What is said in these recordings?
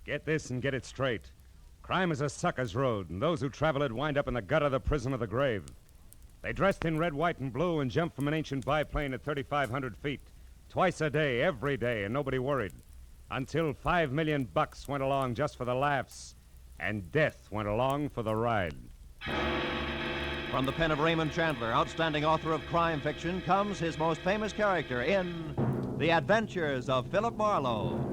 Get this and get it straight. Crime is a sucker's road, and those who travel it wind up in the gutter, the prison, or the grave. They dressed in red, white, and blue and jumped from an ancient biplane at 3,500 feet. Twice a day, every day, and nobody worried. Until $5 million went along just for the laughs, and death went along for the ride. From the pen of Raymond Chandler, outstanding author of crime fiction, comes his most famous character in The Adventures of Philip Marlowe.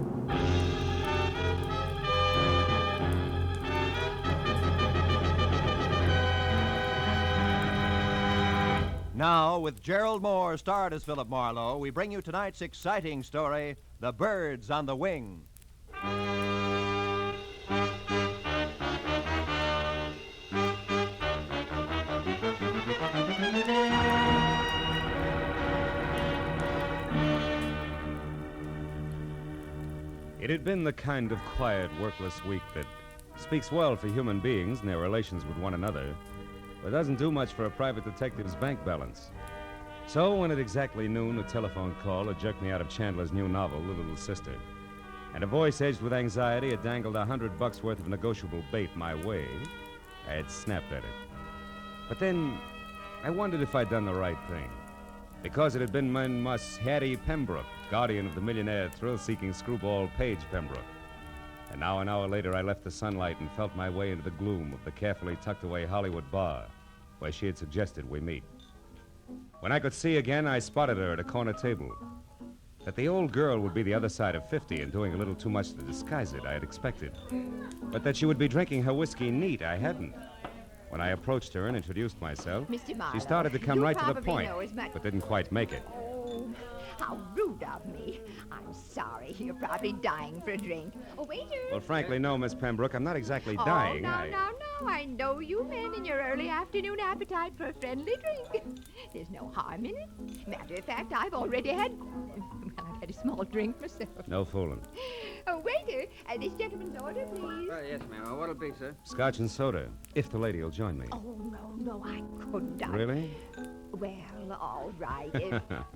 Now, with Gerald Mohr starred as Philip Marlowe, we bring you tonight's exciting story, The Birds on the Wing. It had been the kind of quiet, workless week that speaks well for human beings and their relations with one another, but doesn't do much for a private detective's bank balance. So when at exactly noon, a telephone call had jerked me out of Chandler's new novel, The Little Sister, and a voice edged with anxiety had dangled $100 worth of negotiable bait my way, I had snapped at it. But then I wondered if I'd done the right thing, because it had been Miss Hattie Pembroke, guardian of the millionaire thrill-seeking screwball Paige Pembroke. And now an hour later, I left the sunlight and felt my way into the gloom of the carefully tucked-away Hollywood bar where she had suggested we meet. When I could see again, I spotted her at a corner table. That the old girl would be the other side of 50 and doing a little too much to disguise it, I had expected. But that she would be drinking her whiskey neat, I hadn't. When I approached her and introduced myself, Mr. Marlowe, she started to come right to the point, know as much... but didn't quite make it. Oh, how rude of me. I'm sorry. You're probably dying for a drink. Oh, waiter. Well, frankly, no, Miss Pembroke. I'm not exactly dying. Now. I know you men in your early afternoon appetite for a friendly drink. There's no harm in it. Matter of fact, I've already had... Well, I've had a small drink myself. No fooling. Oh, waiter, this gentleman's order, please. Yes, ma'am. What'll it be, sir? Scotch and soda, if the lady will join me. Oh, no, I couldn't. Really? Well, all right.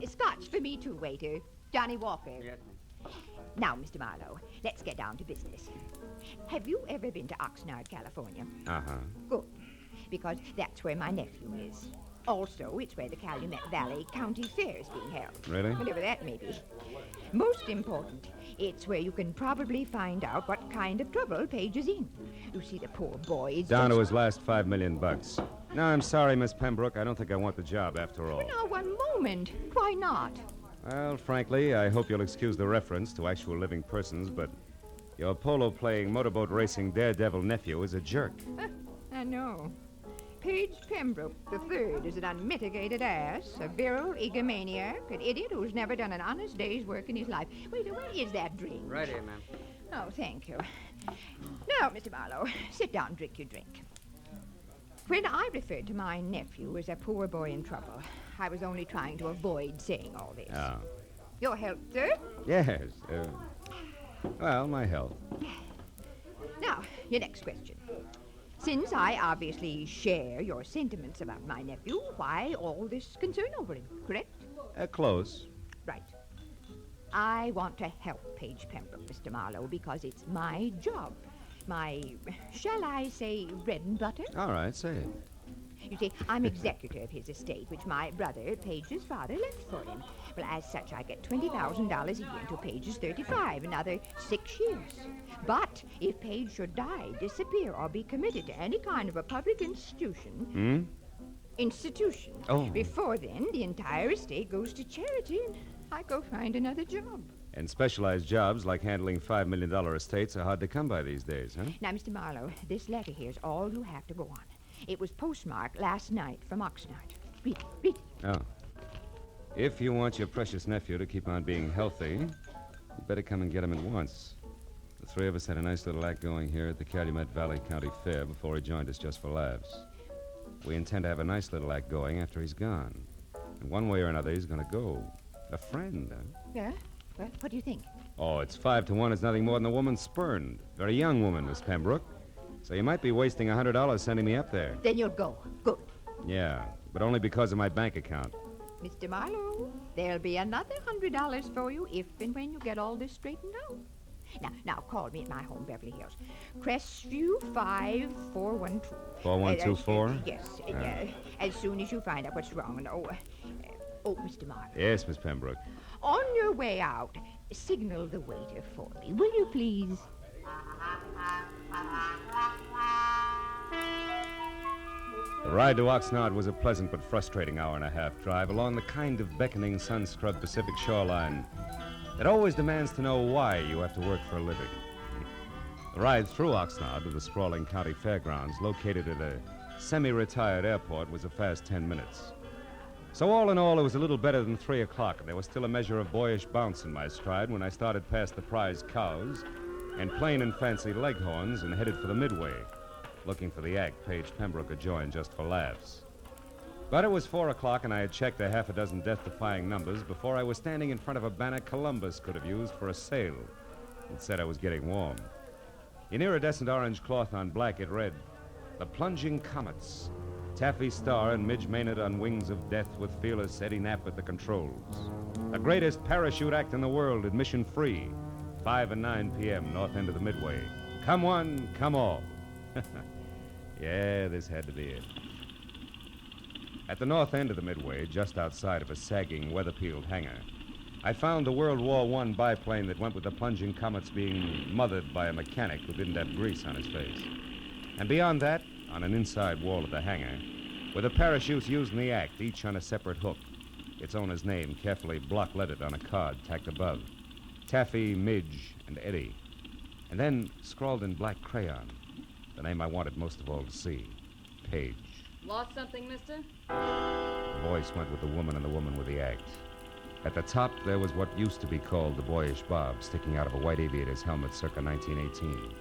Scotch for me too, waiter. Johnny Walker. Yes, ma'am. Now, Mr. Marlowe, let's get down to business. Have you ever been to Oxnard, California? Uh-huh. Good, because that's where my nephew is. Also, it's where the Calumet Valley County Fair is being held. Really? Whatever that may be. Most important, it's where you can probably find out what kind of trouble Paige is in. You see, the poor boy is Down just... to his last $5 million. No, I'm sorry, Miss Pembroke. I don't think I want the job after all. Now, one moment. Why not? Well, frankly, I hope you'll excuse the reference to actual living persons, but your polo-playing, motorboat racing daredevil nephew is a jerk. I know. Paige Pembroke III is an unmitigated ass, a virile egomaniac, an idiot who's never done an honest day's work in his life. Wait, where is that drink? Right here, ma'am. Oh, thank you. Now, Mr. Marlowe, sit down and drink your drink. When I referred to my nephew as a poor boy in trouble, I was only trying to avoid saying all this. Oh. Your health, sir? Yes. Well, my health. Now, your next question. Since I obviously share your sentiments about my nephew, why all this concern over him, correct? Close. Right. I want to help Paige Pembroke, Mr. Marlowe, because it's my job. My, shall I say, bread and butter? All right, say it. You see, I'm executor of his estate, which my brother, Paige's father, left for him. Well, as such, I get $20,000 a year until Paige is 35, another 6 years. But if Paige should die, disappear, or be committed to any kind of a public institution... Institution. Oh. Before then, the entire estate goes to charity, and I go find another job. And specialized jobs like handling $5 million estates are hard to come by these days, huh? Now, Mr. Marlowe, this letter here's all you have to go on. It was postmarked last night from Oxnard. Read it. Oh. If you want your precious nephew to keep on being healthy, you better come and get him at once. The three of us had a nice little act going here at the Calumet Valley County Fair before he joined us just for laughs. We intend to have a nice little act going after he's gone. And one way or another, he's going to go. A friend, huh? Yeah? Well, what do you think? Oh, it's 5 to 1. It's nothing more than a woman spurned. Very young woman, Miss Pembroke. So you might be wasting $100 sending me up there. Then you'll go. Good. Yeah, but only because of my bank account. Mr. Marlowe, there'll be another $100 for you if and when you get all this straightened out. Now call me at my home, Beverly Hills. Crestview 5412. 4124? Yes. As soon as you find out what's wrong. And, Mr. Marlowe. Yes, Miss Pembroke. On your way out, signal the waiter for me, will you please? The ride to Oxnard was a pleasant but frustrating hour-and-a-half drive along the kind of beckoning, sun-scrubbed Pacific shoreline that always demands to know why you have to work for a living. The ride through Oxnard to the sprawling county fairgrounds located at a semi-retired airport was a fast 10 minutes. So all in all, it was a little better than 3 o'clock, and there was still a measure of boyish bounce in my stride when I started past the prize cows and plain and fancy leghorns and headed for the Midway, looking for the act Paige Pembroke had joined just for laughs. But it was 4 o'clock, and I had checked a half a dozen death-defying numbers before I was standing in front of a banner Columbus could have used for a sail. It said I was getting warm. In iridescent orange cloth on black, it read, "The Plunging Comets. Taffy Starr and Midge Maynard on wings of death with fearless Eddie Knapp at the controls. The greatest parachute act in the world, admission free. 5 and 9 p.m., north end of the Midway. Come one, come all." Yeah, this had to be it. At the north end of the Midway, just outside of a sagging, weather-peeled hangar, I found the World War I biplane that went with the Plunging Comets being mothered by a mechanic who didn't have grease on his face. And beyond that, on an inside wall of the hangar, were the parachutes used in the act, each on a separate hook, its owner's name carefully block-lettered on a card tacked above. Taffy, Midge, and Eddie. And then, scrawled in black crayon, the name I wanted most of all to see, Paige. Lost something, mister? The voice went with the woman and the woman with the act. At the top, there was what used to be called the boyish bob, sticking out of a white aviator's helmet circa 1918.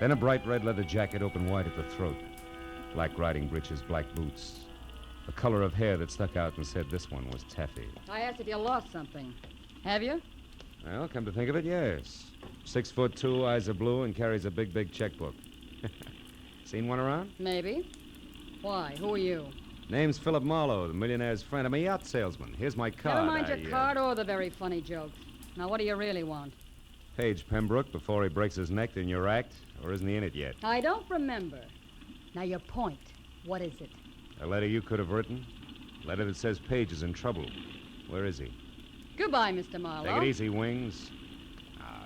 Then a bright red leather jacket open wide at the throat, black riding breeches, black boots, the color of hair that stuck out and said this one was Taffy. I asked if you lost something. Have you? Well, come to think of it, yes. 6'2", eyes are blue, and carries a big, big checkbook. Seen one around? Maybe. Why? Who are you? Name's Philip Marlowe, the millionaire's friend. I'm a yacht salesman. Here's my card. Never mind your card or the very funny jokes. Now, what do you really want? Paige Pembroke before he breaks his neck in your act, or isn't he in it yet? I don't remember. Now, your point. What is it? A letter you could have written? A letter that says Paige is in trouble. Where is he? Goodbye, Mr. Marlowe. Take it easy, Wings.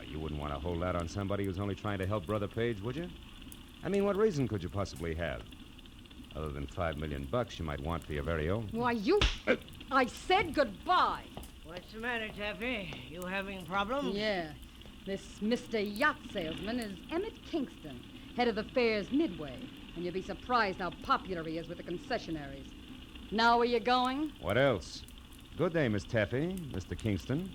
You wouldn't want to hold out on somebody who's only trying to help Brother Paige, would you? I mean, what reason could you possibly have? Other than $5 million you might want for your very own. Why, you... I said goodbye. What's the matter, Taffy? You having problems? Yeah. This Mr. Yacht Salesman is Emmett Kingston, head of the fair's Midway. And you'll be surprised how popular he is with the concessionaries. Now where you going? What else? Good day, Miss Taffy, Mr. Kingston.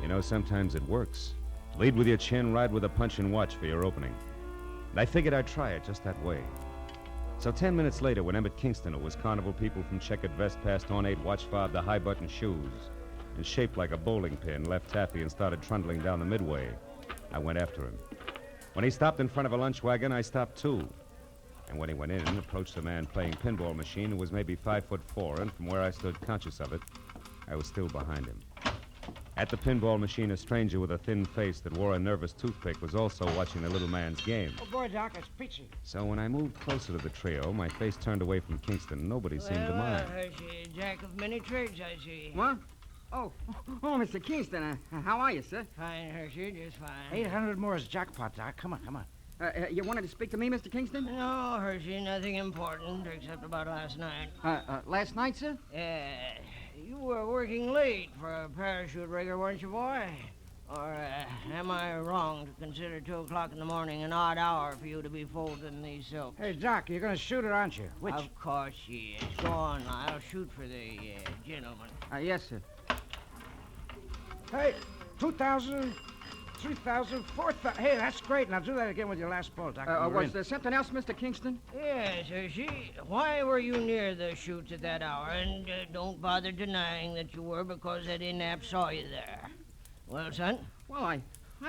You know, sometimes it works. Lead with your chin, ride with a punch, and watch for your opening. And I figured I'd try it just that way. So 10 minutes later, when Emmett Kingston, who was carnival people from checkered vest past ornate watch fob to high-button shoes, and shaped like a bowling pin, left Taffy and started trundling down the Midway, I went after him. When he stopped in front of a lunch wagon, I stopped too. And when he went in, approached a man playing pinball machine who was maybe 5'4", and from where I stood conscious of it, I was still behind him. At the pinball machine, a stranger with a thin face that wore a nervous toothpick was also watching the little man's game. Oh, boy, Doc, it's peachy. So when I moved closer to the trio, my face turned away from Kingston. Nobody seemed to mind. Hershey, jack of many trades, I see. What? Oh, Mr. Kingston, how are you, sir? Fine, Hershey, just fine. 800 more is jackpot, Doc. Come on. You wanted to speak to me, Mr. Kingston? No, Hershey, nothing important except about last night. Last night, sir? You were working late for a parachute rigger, weren't you, boy? Or am I wrong to consider 2 o'clock in the morning an odd hour for you to be folding these silks? Hey, Doc, you're going to shoot her, aren't you? Which? Of course she is. Go on, I'll shoot for the gentleman. Yes, sir. Hey, 2,000, 3,000, 4,000. Hey, that's great. Now do that again with your last ball, Doc. Was there something else, Mr. Kingston? Yes, Hershey. Why were you near the chutes at that hour? And don't bother denying that you were, because Eddie Knapp saw you there. Well, son? Well, I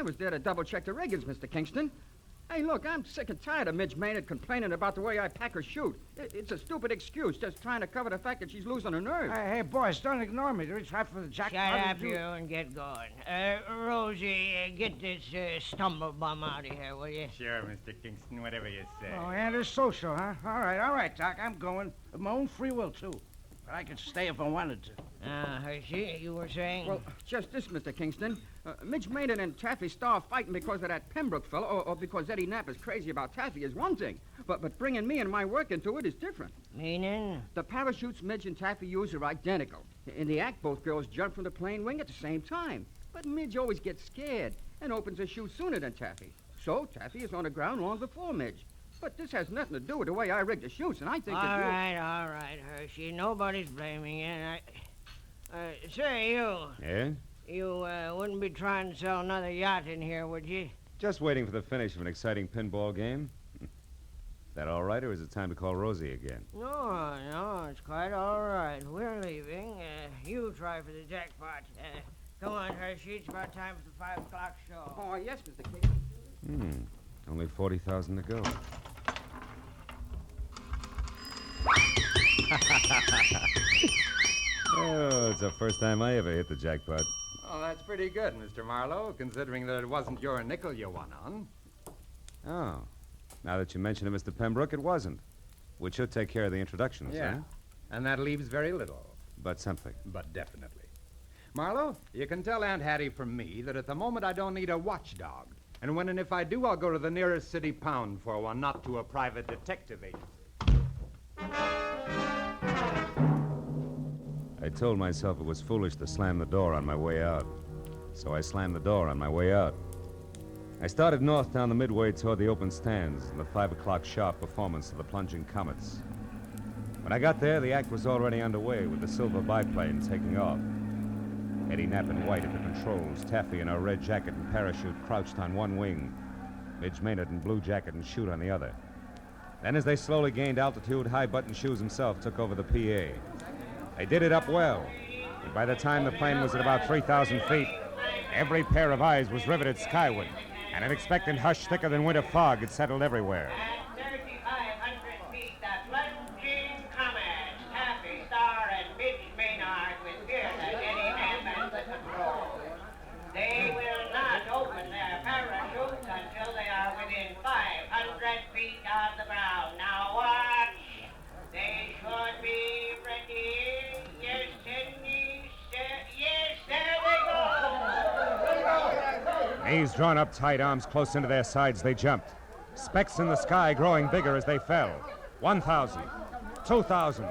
was there to double-check the riggers, Mr. Kingston. Hey, look, I'm sick and tired of Midge Maynard complaining about the way I pack her chute. It's a stupid excuse, just trying to cover the fact that she's losing her nerve. Hey, boys, don't ignore me. Do we try for the jackpot? Shut up, you, and get going. Rosie, get this stumble bum out of here, will you? Sure, Mr. Kingston, whatever you say. Oh, and it's social, huh? All right, Doc. I'm going. Of my own free will, too. But I could stay if I wanted to. Hershey, you were saying? Well, just this, Mr. Kingston. Midge Maynard and Taffy Star fighting because of that Pembroke fellow, or because Eddie Knapp is crazy about Taffy is one thing. But bringing me and my work into it is different. Meaning? The parachutes Midge and Taffy use are identical. In the act, both girls jump from the plane wing at the same time. But Midge always gets scared and opens her chute sooner than Taffy. So Taffy is on the ground long before Midge. But this has nothing to do with the way I rigged the chutes, and I think All right, Hershey. Nobody's blaming you. Say, you. Yeah? You wouldn't be trying to sell another yacht in here, would you? Just waiting for the finish of an exciting pinball game. That all right, or is it time to call Rosie again? No, it's quite all right. We're leaving. You try for the jackpot. Come on, Hershey. It's about time for the 5 o'clock show. Oh, yes, Mr. Kingston. Only 40,000 to go. Oh, it's the first time I ever hit the jackpot. Oh, that's pretty good, Mr. Marlowe, considering that it wasn't your nickel you won on. Oh. Now that you mention it, Mr. Pembroke, it wasn't. Which should take care of the introductions, Yeah. huh? And that leaves very little. But something. But definitely. Marlowe, you can tell Aunt Hattie from me that at the moment I don't need a watchdog. And when and if I do, I'll go to the nearest city pound for one, not to a private detective agent. I told myself it was foolish to slam the door on my way out. So I slammed the door on my way out. I started north down the midway toward the open stands and the 5 o'clock sharp performance of the plunging comets. When I got there, the act was already underway with the silver biplane taking off. Eddie Knapp in white at the controls, Taffy in her red jacket and parachute crouched on one wing, Midge Maynard in blue jacket and chute on the other. Then as they slowly gained altitude, High Button Shoes himself took over the PA. They did it up well, and by the time the plane was at about 3,000 feet, every pair of eyes was riveted skyward, and an expectant hush thicker than winter fog had settled everywhere. At 3,500 feet, the plunging comets, Taffy, Star, and Midge Maynard with fearless Eddie Knapp at the controls. They will not open their parachutes until they are within 500 feet of the ground. Now watch. They should be ready. Yes, yes, there they go. Knees drawn up tight, arms close into their sides, they jumped. Specks in the sky growing bigger as they fell. 1,000, 2,000,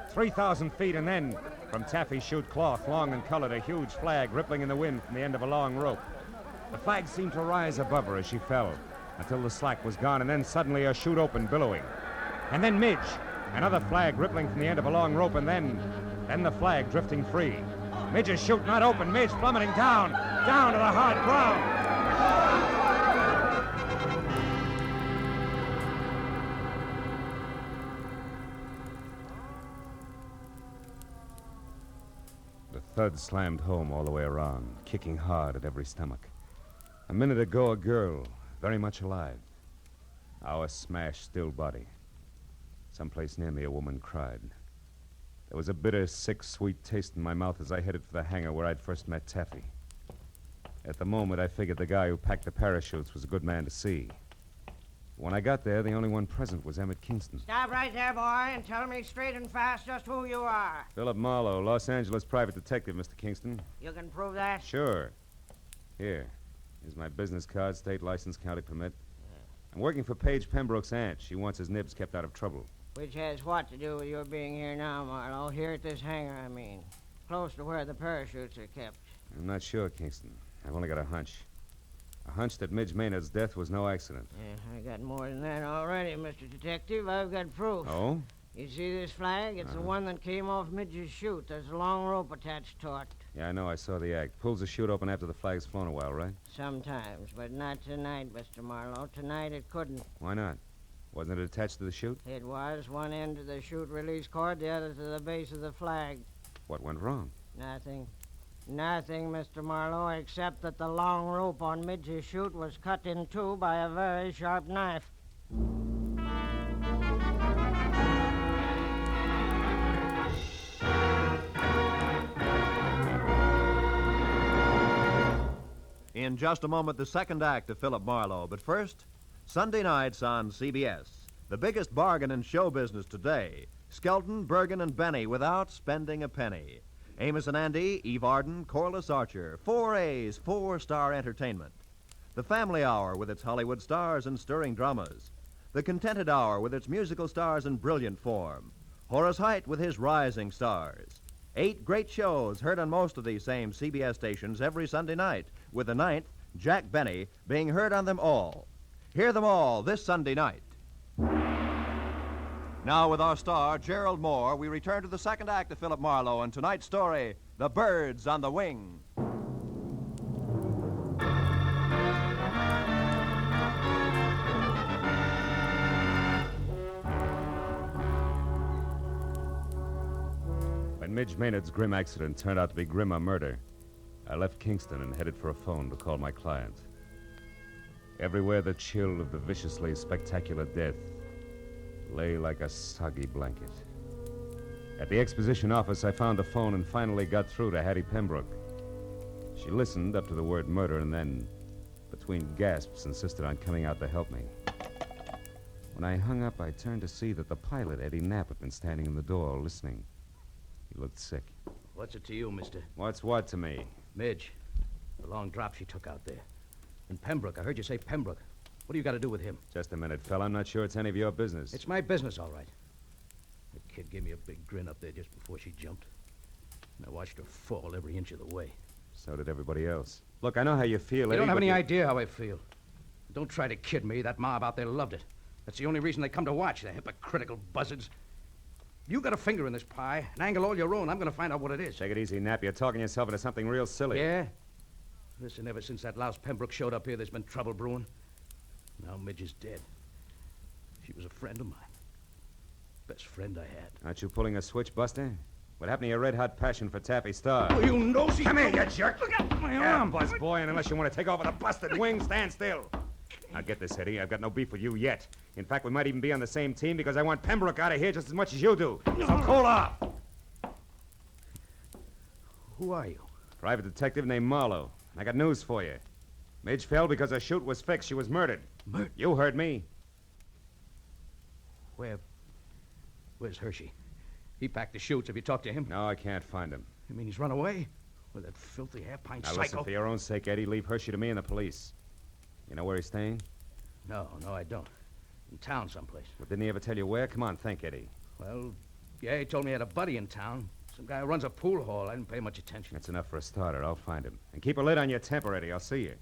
3,000 feet, and then, from Taffy's chute cloth, long and colored, a huge flag rippling in the wind from the end of a long rope. The flag seemed to rise above her as she fell, until the slack was gone, and then suddenly her chute opened, billowing. And then Midge, another flag rippling from the end of a long rope, and then the flag drifting free. Midge's chute not open, Midge plummeting down to the hard ground. The thud slammed home all the way around, kicking hard at every stomach. A minute ago, a girl, very much alive. Now a smashed, still body. Someplace near me, a woman cried. There was a bitter, sick, sweet taste in my mouth as I headed for the hangar where I'd first met Taffy. At the moment, I figured the guy who packed the parachutes was a good man to see. When I got there, the only one present was Emmett Kingston. Stop right there, boy, and tell me straight and fast just who you are. Philip Marlowe, Los Angeles private detective, Mr. Kingston. You can prove that? Sure. Here's my business card, state license, county permit. I'm working for Paige Pembroke's aunt. She wants his nibs kept out of trouble. Which has what to do with your being here now, Marlowe? Here at this hangar, I mean. Close to where the parachutes are kept. I'm not sure, Kingston. I've only got a hunch. A hunch that Midge Maynard's death was no accident. Yeah, I got more than that already, Mr. Detective. I've got proof. Oh? You see this flag? It's the one that came off Midge's chute. There's a long rope attached to it. Yeah, I know. I saw the act. Pulls the chute open after the flag's flown a while, right? Sometimes, but not tonight, Mr. Marlowe. Tonight it couldn't. Why not? Wasn't it attached to the chute? It was. One end to the chute release cord, the other to the base of the flag. What went wrong? Nothing. Nothing, Mr. Marlowe, except that the long rope on Midge's chute was cut in two by a very sharp knife. In just a moment, the second act of Philip Marlowe. But first, Sunday nights on CBS. The biggest bargain in show business today. Skelton, Bergen, and Benny without spending a penny. Amos and Andy, Eve Arden, Corliss Archer. 4 A's, 4-star entertainment. The Family Hour with its Hollywood stars and stirring dramas. The Contented Hour with its musical stars in brilliant form. Horace Heidt with his rising stars. 8 great shows heard on most of these same CBS stations every Sunday night, with the 9th, Jack Benny, being heard on them all. Hear them all this Sunday night. Now, with our star, Gerald Mohr, we return to the second act of Philip Marlowe and tonight's story, The Birds on the Wing. When Midge Maynard's grim accident turned out to be grimmer murder, I left Kingston and headed for a phone to call my client. Everywhere the chill of the viciously spectacular death lay like a soggy blanket. At the exposition office, I found the phone and finally got through to Hattie Pembroke. She listened up to the word murder and then, between gasps, insisted on coming out to help me. When I hung up, I turned to see that the pilot, Eddie Knapp, had been standing in the door listening. He looked sick. What's it to you, mister? What's what to me? Midge. The long drop she took out there. And Pembroke. I heard you say Pembroke. What do you got to do with him? Just a minute, fella. I'm not sure it's any of your business. It's my business, all right. The kid gave me a big grin up there just before she jumped. And I watched her fall every inch of the way. So did everybody else. Look, I know how you feel, Eddie. You don't have but any idea how I feel. Don't try to kid me. That mob out there loved it. That's the only reason they come to watch, the hypocritical buzzards. You got a finger in this pie, an angle all your own. I'm going to find out what it is. Take it easy, Knapp. You're talking yourself into something real silly. Yeah? Listen, ever since that louse Pembroke showed up here, there's been trouble brewing. Now Midge is dead. She was a friend of mine. Best friend I had. Aren't you pulling a switch, Buster? What happened to your red-hot passion for Taffy Star? Oh, you nosy... Come here, you jerk! Look out my arm, Buzz boy, and unless you want to take off with a busted wing, stand still. Now get this, Eddie. I've got no beef with you yet. In fact, we might even be on the same team because I want Pembroke out of here just as much as you do. So cool off! Who are you? Private detective named Marlowe. I got news for you. Midge fell because her chute was fixed. She was murdered. Murdered? You heard me. Where's Hershey? He packed the chutes. Have you talked to him? No, I can't find him. You mean he's run away? With that filthy half-pint Now psycho? listen, for your own sake, Eddie, leave Hershey to me and the police. You know where he's staying? No, I don't. In town someplace. Well, didn't he ever tell you where? Come on, think, Eddie. Well, yeah, he told me he had a buddy in town. Some guy who runs a pool hall. I didn't pay much attention. That's enough for a starter. I'll find him. And keep a lid on your temper, Eddie. I'll see you.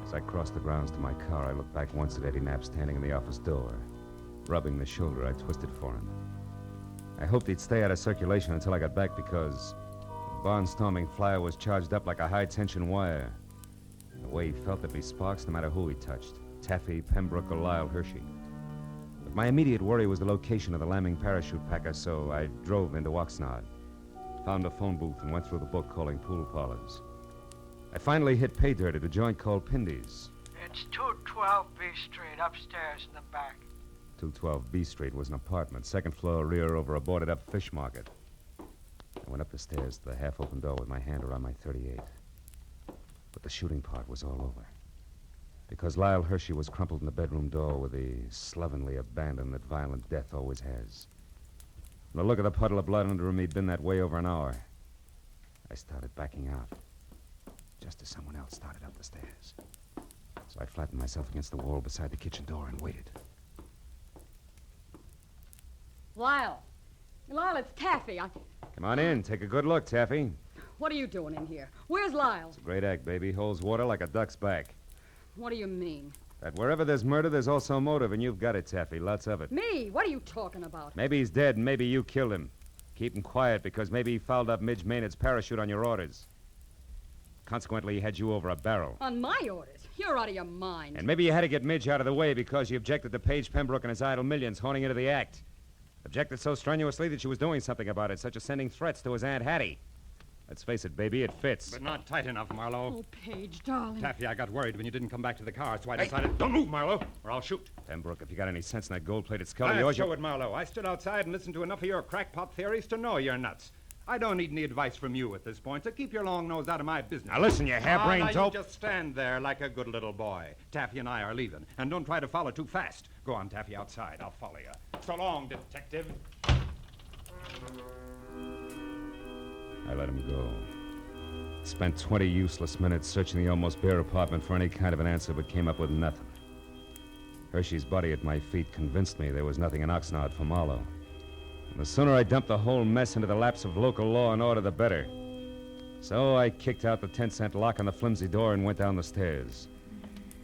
As I crossed the grounds to my car, I looked back once at Eddie Knapp standing in the office door, rubbing the shoulder I twisted for him. I hoped he'd stay out of circulation until I got back because the barnstorming flyer was charged up like a high-tension wire. The way he felt there'd be sparks no matter who he touched, Taffy, Pembroke, or Lyle Hershey. But my immediate worry was the location of the lambing parachute packer, so I drove into Oxnard, found a phone booth, and went through the book calling pool parlors. I finally hit pay dirt at a joint called Pindy's. It's 212 B Street, upstairs in the back. 212 B Street was an apartment, second floor rear over a boarded-up fish market. I went up the stairs to the half-open door with my hand around my .38. But the shooting part was all over. Because Lyle Hershey was crumpled in the bedroom door with the slovenly abandon that violent death always has. And the look of the puddle of blood under him, he'd been that way over an hour. I started backing out, just as someone else started up the stairs. So I flattened myself against the wall beside the kitchen door and waited. Lyle, it's Taffy. Come on in. Take a good look, Taffy. What are you doing in here? Where's Lyle? It's a great act, baby. Holds water like a duck's back. What do you mean? That wherever there's murder, there's also motive, and you've got it, Taffy. Lots of it. Me? What are you talking about? Maybe he's dead, and maybe you killed him. Keep him quiet, because maybe he fouled up Midge Maynard's parachute on your orders. Consequently, he had you over a barrel. On my orders? You're out of your mind. And maybe you had to get Midge out of the way because you objected to Page Pembroke and his idle millions honing into the act. Objected so strenuously that she was doing something about it, such as sending threats to his Aunt Hattie. Let's face it, baby, it fits. But not tight enough, Marlowe. Oh, Paige, darling. Taffy, I got worried when you didn't come back to the car, so I decided... Don't move, Marlowe, or I'll shoot. Pembroke, if you got any sense in that gold-plated skull of I'll yours... show it, Marlowe. I stood outside and listened to enough of your crackpot theories to know you're nuts. I don't need any advice from you at this point, so keep your long nose out of my business. Now listen, you harebrained now dope. You just stand there like a good little boy. Taffy and I are leaving, and don't try to follow too fast. Go on, Taffy, outside. I'll follow you. So long, detective. I let him go. Spent 20 useless minutes searching the almost bare apartment for any kind of an answer, but came up with nothing. Hershey's body at my feet convinced me there was nothing in Oxnard for Marlowe. And the sooner I dumped the whole mess into the laps of local law and order, the better. So I kicked out the 10-cent lock on the flimsy door and went down the stairs.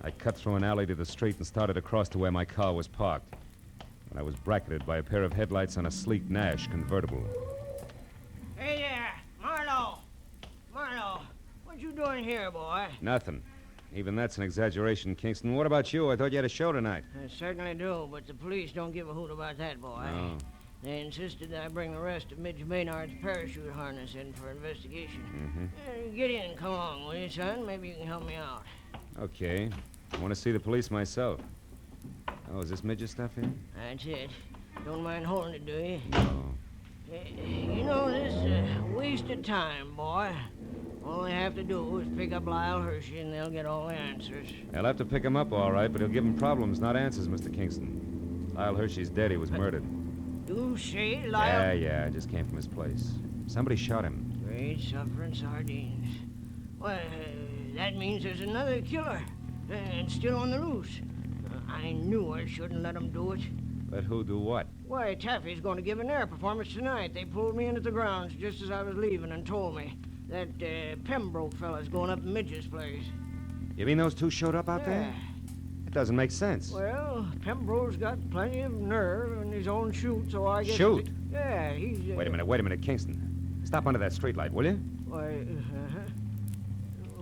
I cut through an alley to the street and started across to where my car was parked. And I was bracketed by a pair of headlights on a sleek Nash convertible. Hey there, Marlowe. Marlowe, what you doing here, boy? Nothing. Even that's an exaggeration, Kingston. What about you? I thought you had a show tonight. I certainly do, but the police don't give a hoot about that, boy. No. They insisted that I bring the rest of Midge Maynard's parachute harness in for investigation. Get in and come along, will you, son? Maybe you can help me out. Okay. I want to see the police myself. Oh, is this Midge's stuff here? That's it. Don't mind holding it, do you? No. You know, this wasted time, boy. All they have to do is pick up Lyle Hershey, and they'll get all the answers. They'll have to pick him up, all right, but he'll give him problems, not answers, Mr. Kingston. Lyle Hershey's dead. He was murdered. You say, Lyle? Yeah. I just came from his place. Somebody shot him. Great suffering sardines. Well, that means there's another killer, and still on the loose. I knew I shouldn't let him do it. Let who do what? Why, Taffy's going to give an air performance tonight. They pulled me in at the grounds just as I was leaving and told me that Pembroke fella's going up to Midge's place. You mean those two showed up out there? It doesn't make sense. Well, Pembroke's got plenty of nerve in his own chute, so I guess... Shoot? Yeah, he's... Wait a minute, Kingston. Stop under that streetlight, will you? Why,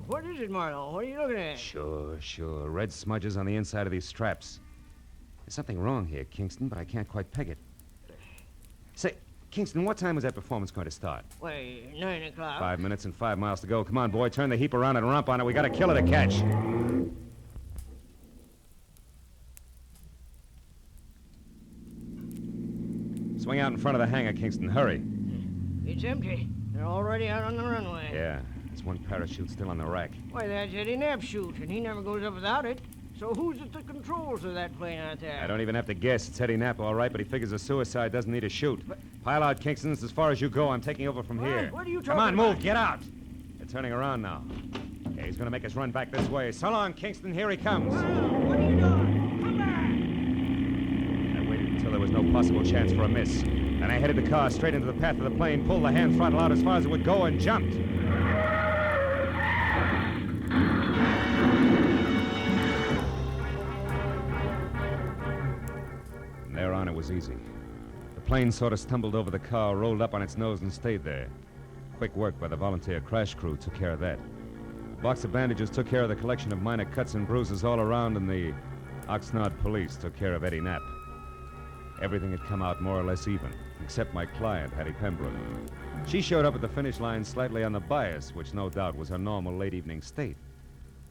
what is it, Marlowe? What are you looking at? Sure. Red smudges on the inside of these straps. There's something wrong here, Kingston, but I can't quite peg it. Say, Kingston, what time was that performance going to start? Why, 9 o'clock. 5 minutes and 5 miles to go. Come on, boy, turn the heap around and romp on it. We got a killer to catch. Swing out in front of the hangar, Kingston. Hurry. It's empty. They're already out on the runway. Yeah, there's one parachute still on the rack. Why, that's Eddie Knapp's chute, and he never goes up without it. So who's at the controls of that plane out there? I don't even have to guess. It's Eddie Knapp, all right, but he figures a suicide doesn't need a chute. Pile out, Kingston. It's as far as you go. I'm taking over from here. What are you talking Come on, about? move. Get out. They're turning around now. Okay, he's going to make us run back this way. So long, Kingston. Here he comes. What are you doing? Come back! I waited until there was no possible chance for a miss. Then I headed the car straight into the path of the plane, pulled the hand throttle out as far as it would go, and jumped. From there on, it was easy. The plane sort of stumbled over the car, rolled up on its nose, and stayed there. Quick work by the volunteer crash crew took care of that. A box of bandages took care of the collection of minor cuts and bruises all around, and the Oxnard police took care of Eddie Knapp. Everything had come out more or less even, except my client, Hattie Pembroke. She showed up at the finish line slightly on the bias, which no doubt was her normal late evening state.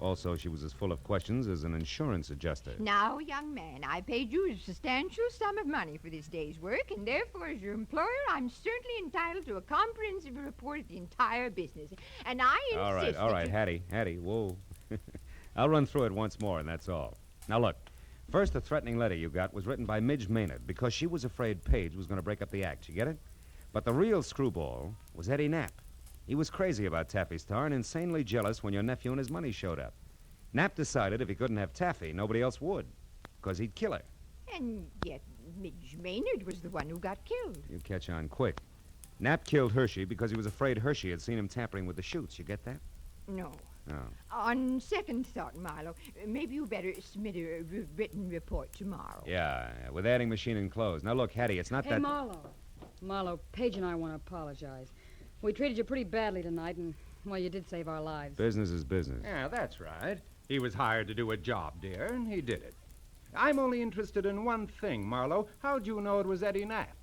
Also, she was as full of questions as an insurance adjuster. Now, young man, I paid you a substantial sum of money for this day's work, and therefore, as your employer, I'm certainly entitled to a comprehensive report of the entire business. And I insist All right, Hattie, whoa. I'll run through it once more, and that's all. Now, look. First, the threatening letter you got was written by Midge Maynard because she was afraid Paige was going to break up the act. You get it? But the real screwball was Eddie Knapp. He was crazy about Taffy Star and insanely jealous when your nephew and his money showed up. Knapp decided if he couldn't have Taffy, nobody else would, because he'd kill her. And yet, Midge Maynard was the one who got killed. You catch on quick. Knapp killed Hershey because he was afraid Hershey had seen him tampering with the chutes. You get that? No. No. On second thought, Marlowe, maybe you better submit a written report tomorrow. Yeah, with adding machine enclosed. Now, look, Hattie, it's not Hey, that... Marlowe, Paige and I want to apologize. We treated you pretty badly tonight, and, well, you did save our lives. Business is business. Yeah, that's right. He was hired to do a job, dear, and he did it. I'm only interested in one thing, Marlowe. How'd you know it was Eddie Knapp?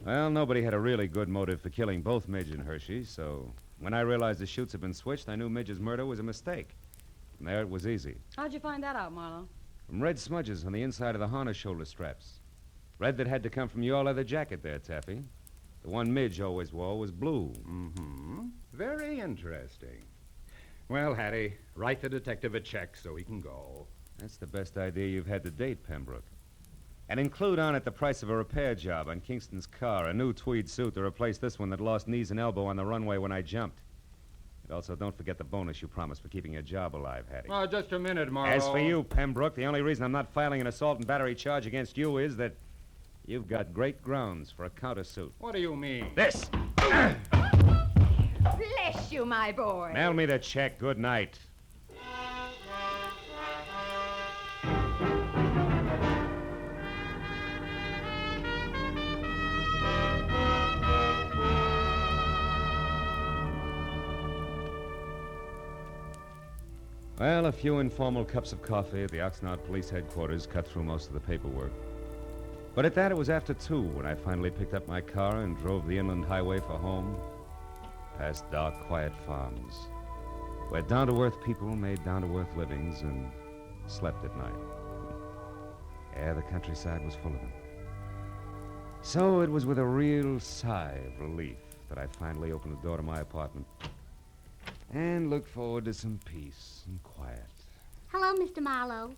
Well, nobody had a really good motive for killing both Midge and Hershey, so when I realized the chutes had been switched, I knew Midge's murder was a mistake. From there, it was easy. How'd you find that out, Marlowe? From red smudges on the inside of the harness shoulder straps. Red that had to come from your leather jacket there, Taffy. The one Midge always wore was blue. Mm-hmm. Very interesting. Well, Hattie, write the detective a check so he can go. That's the best idea you've had to date, Pembroke. And include on it the price of a repair job on Kingston's car, a new tweed suit to replace this one that lost knees and elbow on the runway when I jumped. And also, don't forget the bonus you promised for keeping your job alive, Hattie. Oh, just a minute, Marlowe. As for you, Pembroke, the only reason I'm not filing an assault and battery charge against you is that you've got great grounds for a countersuit. What do you mean? This! Bless you, my boy. Mail me the check. Good night. Well, a few informal cups of coffee at the Oxnard Police Headquarters cut through most of the paperwork. But at that, it was after 2 when I finally picked up my car and drove the inland highway for home, past dark, quiet farms, where down-to-earth people made down-to-earth livings and slept at night. Yeah, the countryside was full of them. So it was with a real sigh of relief that I finally opened the door to my apartment and looked forward to some peace and quiet. Hello, Mr. Marlowe.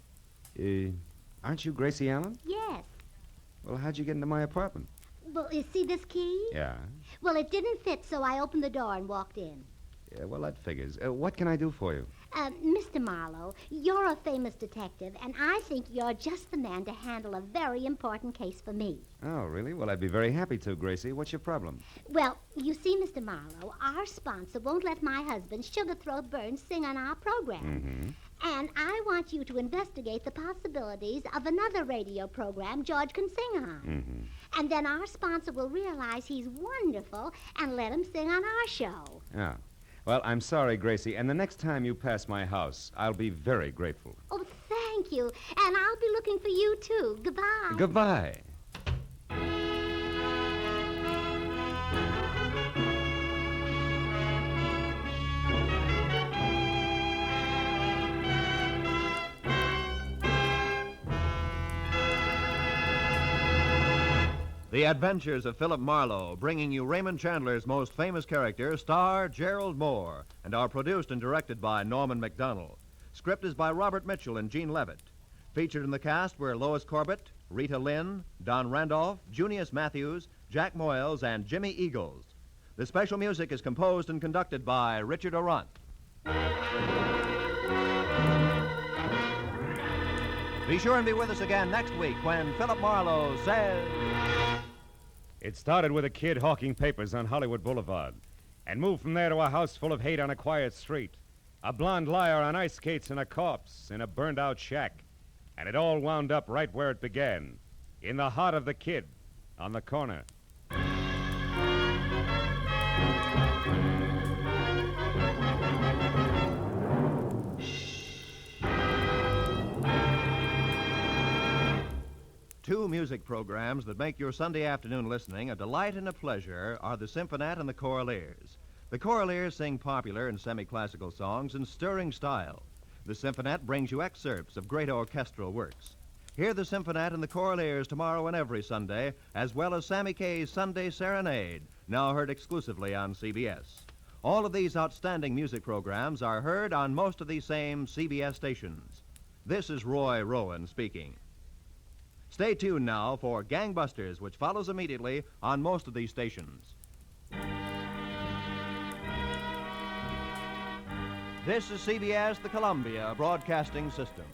Aren't you Gracie Allen? Yes. Well, how'd you get into my apartment? Well, you see this key? Yeah. Well, it didn't fit, so I opened the door and walked in. Yeah, well, that figures. What can I do for you? Mr. Marlowe, you're a famous detective, and I think you're just the man to handle a very important case for me. Oh, really? Well, I'd be very happy to, Gracie. What's your problem? Well, you see, Mr. Marlowe, our sponsor won't let my husband, Sugar Throat Burns, sing on our program. Mm-hmm. And I want you to investigate the possibilities of another radio program George can sing on. Mm-hmm. And then our sponsor will realize he's wonderful and let him sing on our show. Oh. Well, I'm sorry, Gracie, and the next time you pass my house, I'll be very grateful. Oh, thank you. And I'll be looking for you, too. Goodbye. Goodbye. The Adventures of Philip Marlowe, bringing you Raymond Chandler's most famous character, star Gerald Mohr, and are produced and directed by Norman MacDonald. Script is by Robert Mitchell and Gene Levitt. Featured in the cast were Lois Corbett, Rita Lynn, Don Randolph, Junius Matthews, Jack Moyles, and Jimmy Eagles. The special music is composed and conducted by Richard Orant. Be sure and be with us again next week when Philip Marlowe says... It started with a kid hawking papers on Hollywood Boulevard and moved from there to a house full of hate on a quiet street, a blonde liar on ice skates, and a corpse in a burned-out shack. And it all wound up right where it began, in the heart of the kid on the corner. Two music programs that make your Sunday afternoon listening a delight and a pleasure are the Symphonette and the Choraleers. The Choraleers sing popular and semi-classical songs in stirring style. The Symphonette brings you excerpts of great orchestral works. Hear the Symphonette and the Choraleers tomorrow and every Sunday, as well as Sammy Kaye's Sunday Serenade, now heard exclusively on CBS. All of these outstanding music programs are heard on most of these same CBS stations. This is Roy Rowan speaking. Stay tuned now for Gangbusters, which follows immediately on most of these stations. This is CBS, the Columbia Broadcasting System.